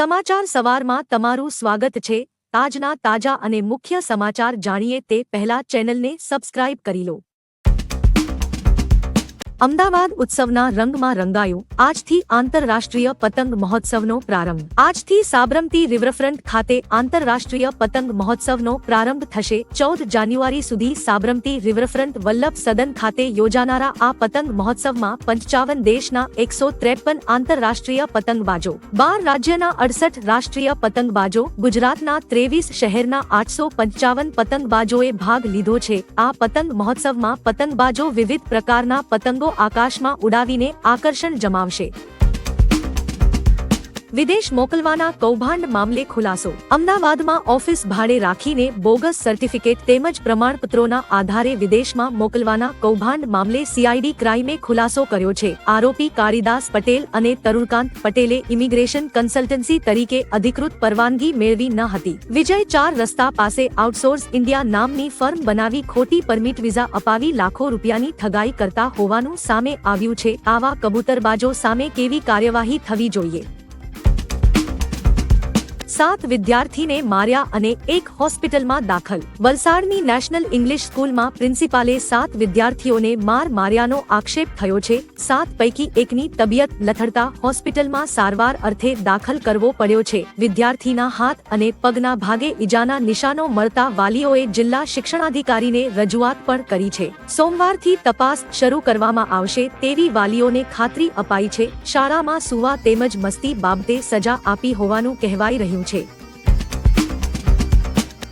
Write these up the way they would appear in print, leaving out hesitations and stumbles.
સમાચાર સવારમાં તમારું સ્વાગત છે। આજના તાજા અને મુખ્ય સમાચાર જાણીએ તે પહેલા ચેનલને સબસ્ક્રાઇબ કરી લો। અમદાવાદ ઉત્સવના રંગમાં રંગાયું। આજથી આંતરરાષ્ટ્રીય પતંગ મહોત્સવનો પ્રારંભ। આજથી સાબરમતી રિવરફ્રન્ટ ખાતે આંતરરાષ્ટ્રીય પતંગ મહોત્સવનો પ્રારંભ થશે। 14 જાન્યુઆરી સુધી સાબરમતી રિવરફ્રન્ટ વલ્લભ સદન ખાતે યોજાનારા આ પતંગ મહોત્સવમાં 55 દેશના 153 આંતરરાષ્ટ્રીય પતંગબાજો, 12 રાજ્યના 68 રાષ્ટ્રીય પતંગબાજો, ગુજરાતના 23 શહેરના 855 પતંગબાજોએ ભાગ લીધો છે। આ પતંગ મહોત્સવમાં પતંગબાજો વિવિધ પ્રકારના પતંગો આકાશમાં ઉડાવીને આકર્ષણ જમાવશે। વિદેશ મોકલવાના કૌભાંડ મામલે ખુલાસો। અમદાવાદમાં ઓફિસ ભાડે રાખીને બોગસ સર્ટિફિકેટ તેમજ પ્રમાણપત્રોના આધારે વિદેશમાં મોકલવાના કૌભાંડ મામલે સીઆઈડી ક્રાઇમે ખુલાસો કર્યો છે। આરોપી કાળીદાસ પટેલ અને તરુણકાંત પટેલે ઇમિગ્રેશન કન્સલ્ટન્સી તરીકે અધિકૃત પરવાનગી મેળવી ન હતી। વિજય 4 રસ્તા પાસે આઉટસોર્સ ઇન્ડિયા નામની ફર્મ બનાવી ખોટી પરમિટ વિઝા અપાવી લાખો રૂપિયાની ઠગાઈ કરતા હોવાનું સામે આવ્યું છે। આવા કબૂતરબાજો સામે કેવી કાર્યવાહી થવી જોઈએ? 7 વિદ્યાર્થીને માર્યા અને 1 હોસ્પિટલમાં દાખલ। વલસાડની નેશનલ ઇંગ્લિશ સ્કૂલમાં પ્રિન્સિપાલે 7 વિદ્યાર્થીઓને માર્યાનો આક્ષેપ થયો છે। 7 પૈકી 1ની તબિયત લથડતા હોસ્પિટલમાં સારવાર અર્થે દાખલ કરવો પડ્યો છે। વિદ્યાર્થીના હાથ અને પગના ભાગે ઈજાના નિશાનો મળતા વાલીઓએ જિલ્લા શિક્ષણાધિકારીને રજૂઆત પણ કરી છે। સોમવારથી તપાસ શરૂ કરવામાં આવશે તેવી વાલીઓને ખાતરી અપાઈ છે। શાળામાં સુવા તેમજ મસ્તી બાબતે સજા આપી હોવાનું કહેવાઈ રહ્યું છે।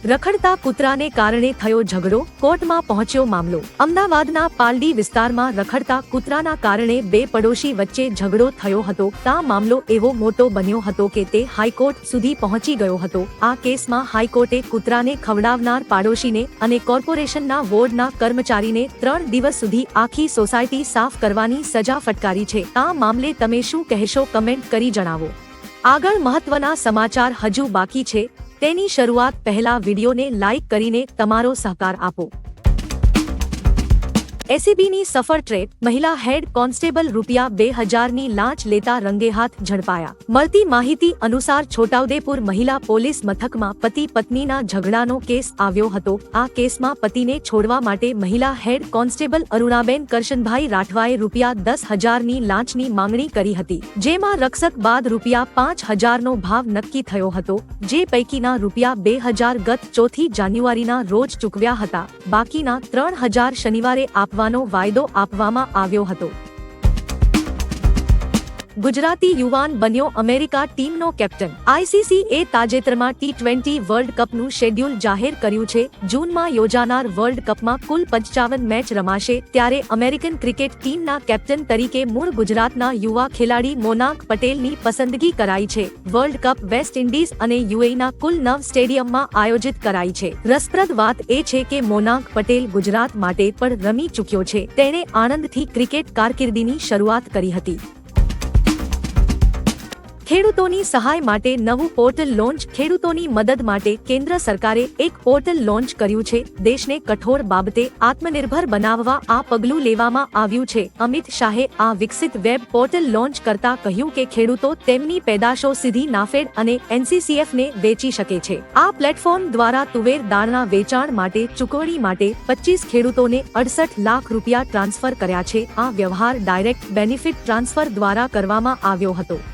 રખડતા કૂતરાને કારણે થયો ઝઘડો, કોર્ટમાં પહોંચ્યો મામલો। અમદાવાદના પાલડી વિસ્તારમાં રખડતા કૂતરાના કારણે 2 પડોશી વચ્ચે ઝઘડો થયો હતો। આ મામલો એવો મોટો બન્યો હતો કે તે હાઈકોર્ટ સુધી પહોંચી ગયો હતો। આ કેસમાં હાઈકોર્ટે કૂતરાને ખવડાવનાર પાડોશીને અને કોર્પોરેશનના વોર્ડના કર્મચારીને 3 દિવસ સુધી આખી સોસાયટી સાફ કરવાની સજા ફટકારી છે। આ મામલે તમે શું કહેશો? કમેન્ટ કરી જણાવો। આગળ મહત્વના સમાચાર હજુ બાકી છે, તેની શરૂઆત પહેલા વિડીયોને લાઇક કરીને તમારો સહકાર આપો। એસીબીની સફળ ટ્રેપ, મહિલા હેડ કોન્સ્ટેબલ રૂપિયા 2000ની લાંચ લેતા રંગેહાથ ઝડપાયા। મળતી માહિતી અનુસાર છોટાઉદેપુર મહિલા પોલીસ મથકમાં પતિ પત્નીના ઝઘડાનો કેસ આવ્યો હતો। આ કેસમાં પતિને છોડવા માટે મહિલા હેડ કોન્સ્ટેબલ અરુણાબેન કરશનભાઈ રાઠવાએ રૂપિયા 10,000ની લાંચની માંગણી કરી હતી, જેમાં રક્ષક બાદ રૂપિયા 5,000નો ભાવ નક્કી થયો હતો, જે પૈકીના રૂપિયા 2,000 ગત 4 જાન્યુઆરીના રોજ ચૂકવ્યા હતા। બાકીના 3,000 શનિવારે આપવાનો વાયદો આપવામાં આવ્યો હતો। ગુજરાતી યુવાન બન્યો અમેરિકા ટીમનો કેપ્ટન। આઈસીસીએ તાજેતરમાં T20 વર્લ્ડ કપનું શેડ્યુલ જાહેર કર્યું છે। જૂનમાં યોજાનાર વર્લ્ડ કપમાં કુલ 55 મેચ રમાશે, ત્યારે અમેરિકન ક્રિકેટ ટીમના કેપ્ટન તરીકે મૂળ ગુજરાતના યુવા ખેલાડી મોનાંક પટેલની પસંદગી કરાઈ છે। વર્લ્ડ કપ વેસ્ટ ઇન્ડીઝ અને યુએઈના કુલ 9 સ્ટેડિયમમાં આયોજિત કરાઈ છે। રસપ્રદ વાત એ છે કે મોનાંક પટેલ ગુજરાત માટે પણ રમી ચૂક્યો છે। તેણે આણંદથી ક્રિકેટ કારકિર્દીની શરૂઆત કરી હતી। ખેડૂતોની સહાય માટે નવું પોર્ટલ લોન્ચ। ખેડૂતોની મદદ માટે કેન્દ્ર સરકારે એક પોર્ટલ લોન્ચ કર્યું છે। દેશને કઠોળ બાબતે આત્મનિર્ભર બનાવવા આ પગલું લેવામાં આવ્યું છે। અમિત શાહે આ વિકસિત વેબ પોર્ટલ લોન્ચ કરતા કહ્યું કે ખેડૂતો તેમની પેદાશો સીધી નાફેડ અને એનસીસીએફને વેચી શકે છે। આ પ્લેટફોર્મ દ્વારા તુવેર દાળના વેચાણ માટે ચૂકવણી માટે 25 ખેડૂતોને 68 લાખ રૂપિયા ટ્રાન્સફર કર્યા છે। આ વ્યવહાર ડાયરેક્ટ બેનિફિટ ટ્રાન્સફર દ્વારા કરવામાં આવ્યો હતો।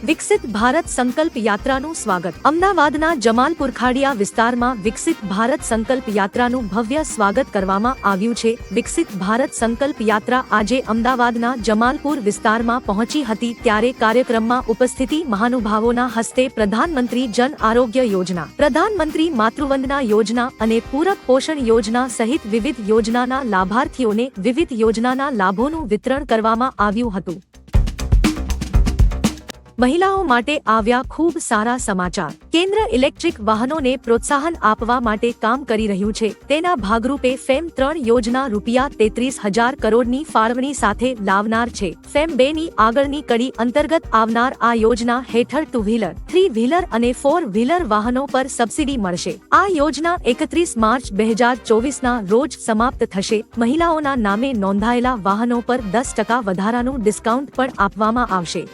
વિકસિત ભારત સંકલ્પ યાત્રાનું સ્વાગત। અમદાવાદના જમાલપુર ખાડિયા વિસ્તારમાં વિકસિત ભારત સંકલ્પ યાત્રાનું ભવ્ય સ્વાગત કરવામાં આવ્યું છે। વિકસિત ભારત સંકલ્પ યાત્રા આજે અમદાવાદના જમાલપુર વિસ્તારમાં પહોંચી હતી, ત્યારે કાર્યક્રમમાં ઉપસ્થિતિ મહાનુભાવોના હસ્તે પ્રધાનમંત્રી જન આરોગ્ય યોજના, પ્રધાનમંત્રી માતૃવંદના યોજના અને પૂરક પોષણ યોજના સહિત વિવિધ યોજનાના લાભાર્થીઓને વિવિધ યોજનાના લાભોનું વિતરણ કરવામાં આવ્યું હતું। મહિલાઓ માટે આવ્યા ખૂબ સારા સમાચાર। કેન્દ્ર ઇલેક્ટ્રિક વાહનોને પ્રોત્સાહન આપવા માટે કામ કરી રહ્યું છે। તેના ભાગરૂપે ફેમ 3 યોજના રૂપિયા 33,000 કરોડની ફાળવણી સાથે લાવનાર છે। ફેમ 2ની આગળની કડી અંતર્ગત આવનાર આ યોજના હેઠળ 2 વ્હીલર, 3 વ્હીલર અને 4 વ્હીલર વાહનો પર સબસિડી મળશે। આ યોજના 31 માર્ચ 2024ના રોજ સમાપ્ત થશે। મહિલાઓના નામે નોંધાયેલા વાહનો પર 10% વધારાનું ડિસ્કાઉન્ટ પણ આપવામાં આવશે।